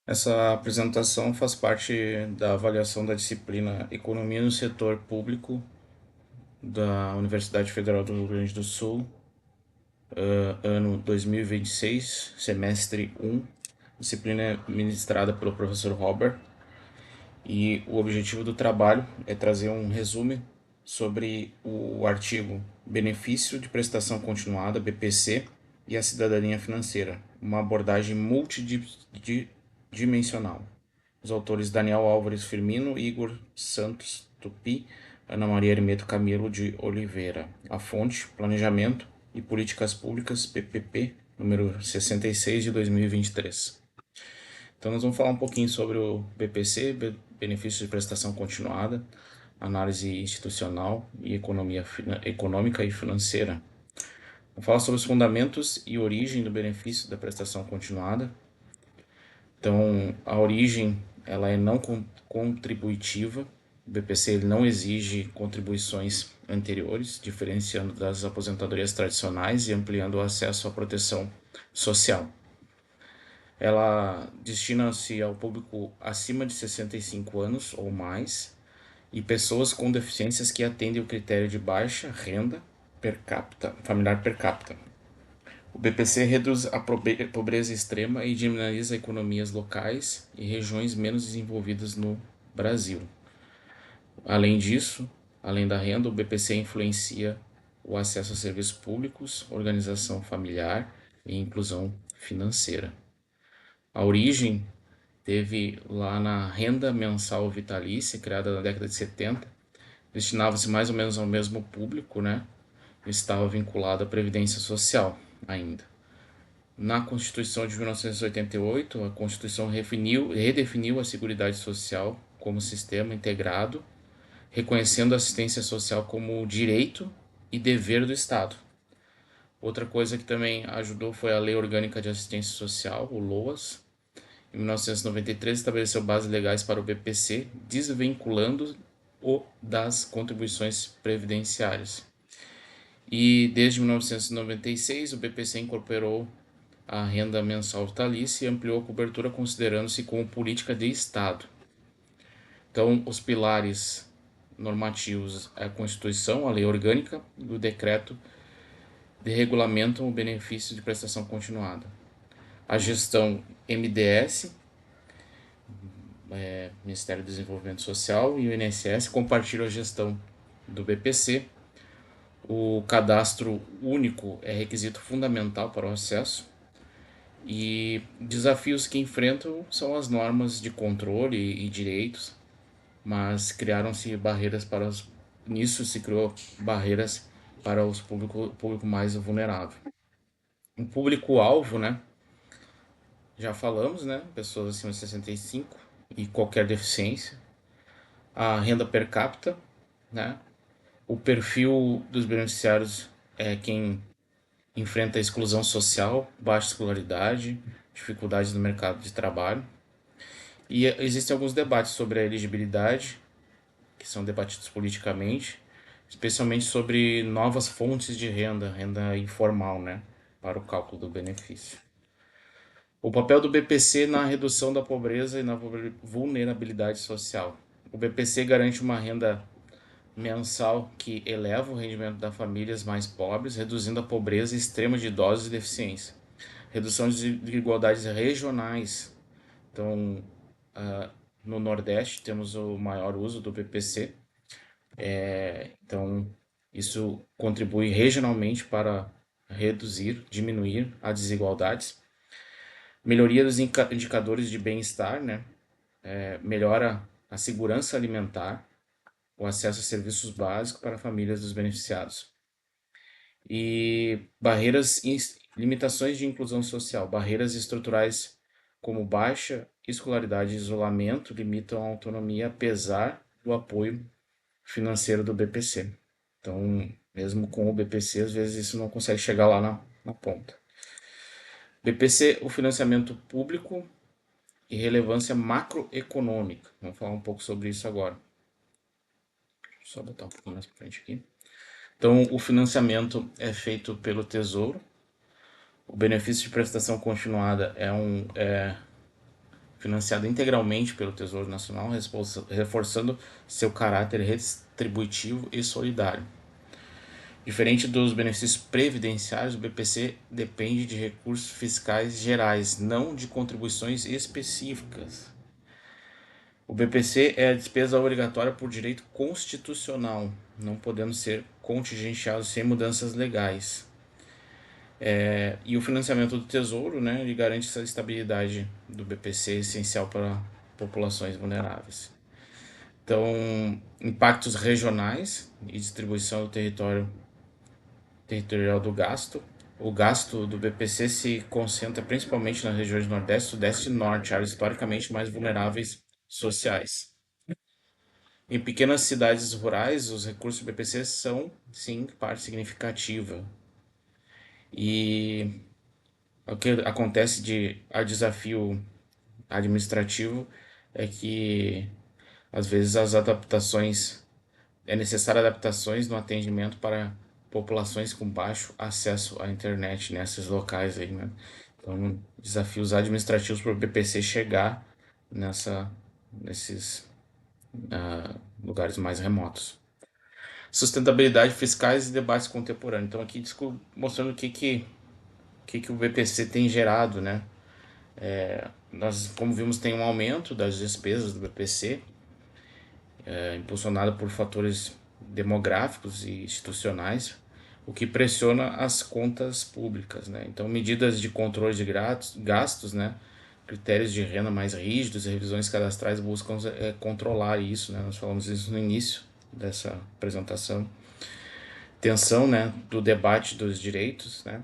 Essa apresentação faz parte da avaliação da disciplina Economia no Setor Público da Universidade Federal do Rio Grande do Sul, ano 2026, semestre 1, disciplina ministrada pelo professor Robert. E o objetivo do trabalho é trazer um resumo sobre o artigo Benefício de Prestação Continuada, BPC, e a Cidadania Financeira, uma abordagem multidimensional. Os autores Daniel Álvares Firmino, Igor Santos Tupi, Ana Maria Hermeto Camilo de Oliveira. A fonte, Planejamento e Políticas Públicas, PPP, número 66 de 2023. Então nós vamos falar um pouquinho sobre o BPC, Benefício de Prestação Continuada, Análise Institucional e Economia Econômica e Financeira. Vamos falar sobre os fundamentos e origem do benefício da prestação continuada. Então, a origem ela é não contributiva. O BPC ele não exige contribuições anteriores, diferenciando das aposentadorias tradicionais e ampliando o acesso à proteção social. Ela destina-se ao público acima de 65 anos ou mais e pessoas com deficiências que atendem o critério de baixa renda per capita, familiar per capita. O BPC reduz a pobreza extrema e dinamiza economias locais e regiões menos desenvolvidas no Brasil. Além disso, além da renda, o BPC influencia o acesso a serviços públicos, organização familiar e inclusão financeira. A origem teve lá na renda mensal vitalícia, criada na década de 70, destinava-se mais ou menos ao mesmo público, né? Estava vinculado à Previdência Social ainda. Na Constituição de 1988, a Constituição redefiniu a Seguridade Social como sistema integrado, reconhecendo a assistência social como direito e dever do Estado. Outra coisa que também ajudou foi a Lei Orgânica de Assistência Social, o LOAS. Em 1993, estabeleceu bases legais para o BPC, desvinculando-o das contribuições previdenciárias. E desde 1996, o BPC incorporou a renda mensal vitalícia e ampliou a cobertura considerando-se como política de Estado. Então, os pilares normativos é a Constituição, a Lei Orgânica e o Decreto de regulamentam o benefício de prestação continuada. A gestão MDS, Ministério do Desenvolvimento Social, e o INSS compartilham a gestão do BPC. O cadastro único é requisito fundamental para o acesso. E desafios que enfrentam são as normas de controle e direitos, mas criaram-se barreiras para os. Nisso se criou barreiras para os público mais vulnerável. O público-alvo, né? Já falamos, né? Pessoas acima de 65 e qualquer deficiência. A renda per capita, né? O perfil dos beneficiários é quem enfrenta a exclusão social, baixa escolaridade, dificuldades no mercado de trabalho. E existem alguns debates sobre a elegibilidade, que são debatidos politicamente, especialmente sobre novas fontes de renda, renda informal, né, para o cálculo do benefício. O papel do BPC na redução da pobreza e na vulnerabilidade social. O BPC garante uma renda mensal que eleva o rendimento das famílias mais pobres, reduzindo a pobreza extrema de idosos e deficiência. Redução de desigualdades regionais. Então, no Nordeste temos o maior uso do BPC. Então, isso contribui regionalmente para reduzir, diminuir as desigualdades. Melhoria dos indicadores de bem-estar, né? Melhora a segurança alimentar, o acesso a serviços básicos para famílias dos beneficiados. E limitações de inclusão social, barreiras estruturais como baixa escolaridade e isolamento limitam a autonomia apesar do apoio financeiro do BPC. Então, mesmo com o BPC, às vezes isso não consegue chegar lá na ponta. BPC, o financiamento público e relevância macroeconômica. Vamos falar um pouco sobre isso agora. Só botar um pouquinho mais para frente aqui. Então, o financiamento é feito pelo Tesouro. O benefício de prestação continuada financiada integralmente pelo Tesouro Nacional, reforçando seu caráter redistributivo e solidário. Diferente dos benefícios previdenciários, o BPC depende de recursos fiscais gerais, não de contribuições específicas. O BPC é a despesa obrigatória por direito constitucional, não podendo ser contingenciado sem mudanças legais. E o financiamento do Tesouro, né, ele garante essa estabilidade do BPC, essencial para populações vulneráveis. Então, impactos regionais e distribuição do territorial do gasto. O gasto do BPC se concentra principalmente nas regiões Nordeste, Sudeste e Norte, áreas historicamente mais vulneráveis sociais. Em pequenas cidades rurais, os recursos do BPC são, sim, parte significativa. E o que acontece a desafio administrativo é que, às vezes, é necessário adaptações no atendimento para populações com baixo acesso à internet nesses locais aí, né? Então, desafios administrativos para o BPC chegar nesses lugares mais remotos. Sustentabilidade fiscais e debates contemporâneos. Então, aqui mostrando o que o BPC tem gerado, né? Nós, como vimos, tem um aumento das despesas do BPC, impulsionado por fatores demográficos e institucionais, o que pressiona as contas públicas, né? Então, medidas de controle de gastos, né? Critérios de renda mais rígidos e revisões cadastrais buscam controlar isso, né? Nós falamos isso no início dessa apresentação. Tensão, né, do debate dos direitos, né?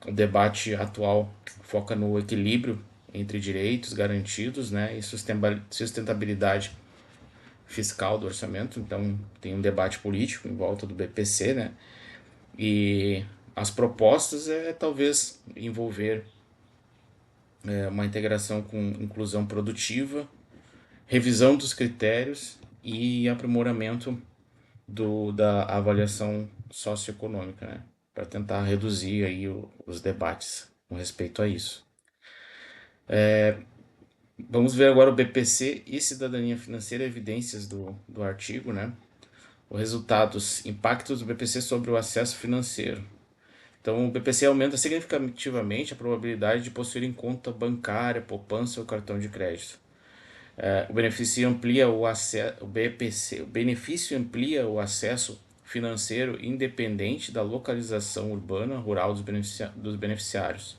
O debate atual foca no equilíbrio entre direitos garantidos, né, e sustentabilidade fiscal do orçamento. Então, tem um debate político em volta do BPC, né? E as propostas talvez envolver uma integração com inclusão produtiva, revisão dos critérios e aprimoramento da avaliação socioeconômica, né? Para tentar reduzir aí os debates com respeito a isso. Vamos ver agora o BPC e cidadania financeira, evidências do artigo, né? Os resultados, impactos do BPC sobre o acesso financeiro. Então, o BPC aumenta significativamente a probabilidade de possuir em conta bancária, poupança ou cartão de crédito. O benefício amplia o benefício amplia o acesso financeiro independente da localização urbana rural dos beneficiários.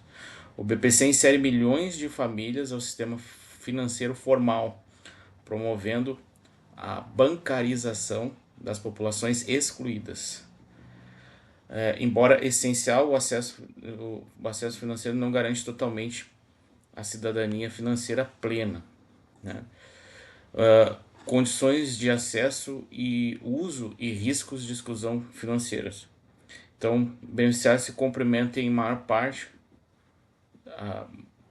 O BPC insere milhões de famílias ao sistema financeiro formal, promovendo a bancarização das populações excluídas. Embora essencial, o acesso financeiro não garante totalmente a cidadania financeira plena, né? Condições de acesso e uso e riscos de exclusão financeiras. Então, beneficiários se complementam em maior parte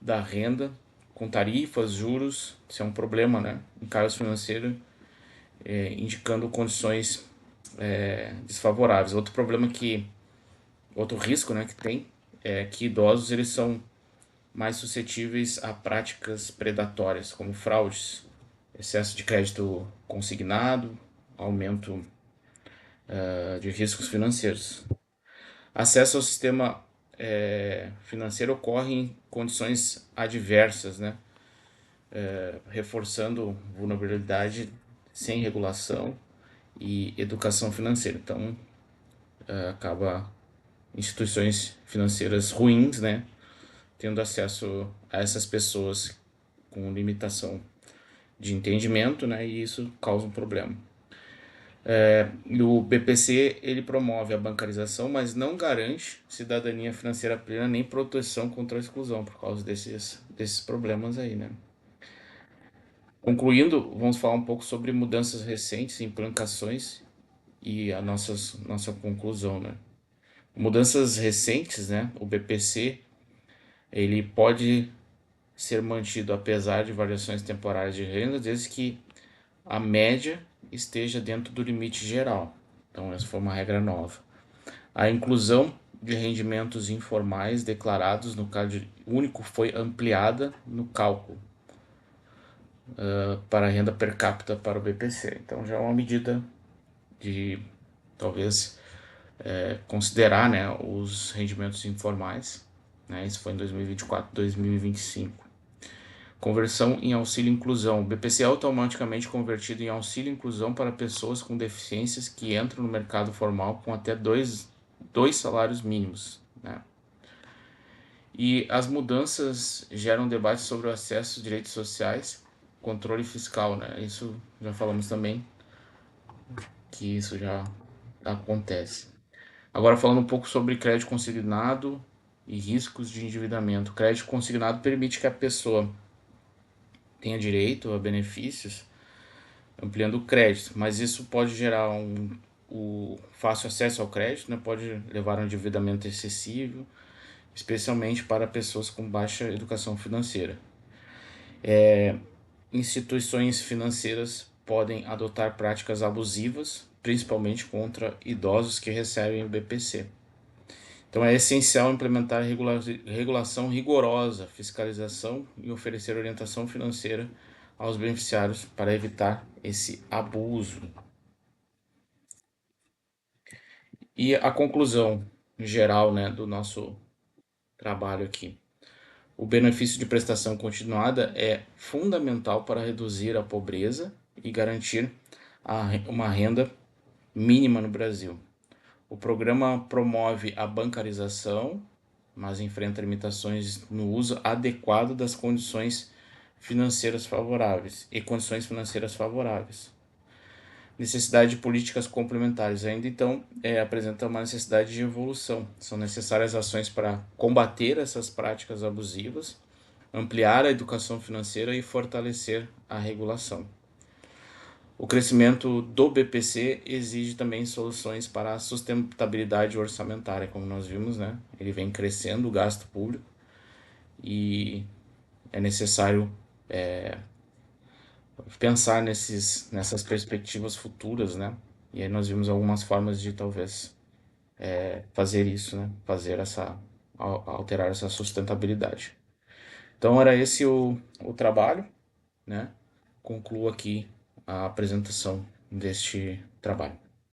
da renda com tarifas, juros, isso é um problema, né? Encargos financeiros, indicando condições desfavoráveis. Outro risco, né, que tem é que idosos eles são mais suscetíveis a práticas predatórias, como fraudes, excesso de crédito consignado, aumento de riscos financeiros. Acesso ao sistema financeiro ocorre em condições adversas, né? Reforçando vulnerabilidade sem regulação e educação financeira. Então, acaba instituições financeiras ruins, né, tendo acesso a essas pessoas com limitação de entendimento, né, e isso causa um problema. E o BPC ele promove a bancarização, mas não garante cidadania financeira plena nem proteção contra a exclusão por causa desses problemas aí, né? Concluindo, vamos falar um pouco sobre mudanças recentes, implicações e a nossa conclusão, né? Mudanças recentes, né? O BPC ele pode ser mantido apesar de variações temporárias de renda, desde que a média esteja dentro do limite geral. Então, essa foi uma regra nova. A inclusão de rendimentos informais declarados no Cade Único foi ampliada no cálculo para a renda per capita para o BPC. Então já é uma medida de talvez considerar, né, os rendimentos informais. Né, isso foi em 2024, 2025. Conversão em auxílio inclusão. O BPC é automaticamente convertido em auxílio inclusão para pessoas com deficiências que entram no mercado formal com até dois salários mínimos. Né? E as mudanças geram debate sobre o acesso a direitos sociais, controle fiscal. Né? Isso já falamos também, que isso já acontece. Agora falando um pouco sobre crédito consignado e riscos de endividamento. O crédito consignado permite que a pessoa tenha direito a benefícios ampliando o crédito, mas isso pode gerar o fácil acesso ao crédito, né? Pode levar a um endividamento excessivo, especialmente para pessoas com baixa educação financeira. Instituições financeiras podem adotar práticas abusivas, principalmente contra idosos que recebem o BPC. Então é essencial implementar regulação rigorosa, fiscalização e oferecer orientação financeira aos beneficiários para evitar esse abuso. E a conclusão geral, né, do nosso trabalho aqui. O benefício de prestação continuada é fundamental para reduzir a pobreza e garantir uma renda mínima no Brasil. O programa promove a bancarização, mas enfrenta limitações no uso adequado das condições financeiras favoráveis e condições financeiras favoráveis. Necessidade de políticas complementares. Ainda então, apresenta uma necessidade de evolução. São necessárias ações para combater essas práticas abusivas, ampliar a educação financeira e fortalecer a regulação. O crescimento do BPC exige também soluções para a sustentabilidade orçamentária, como nós vimos, né? Ele vem crescendo o gasto público e é necessário pensar nessas perspectivas futuras, né? E aí nós vimos algumas formas de talvez fazer isso, né? Alterar essa sustentabilidade. Então era esse o trabalho, né? Concluo aqui a apresentação deste trabalho.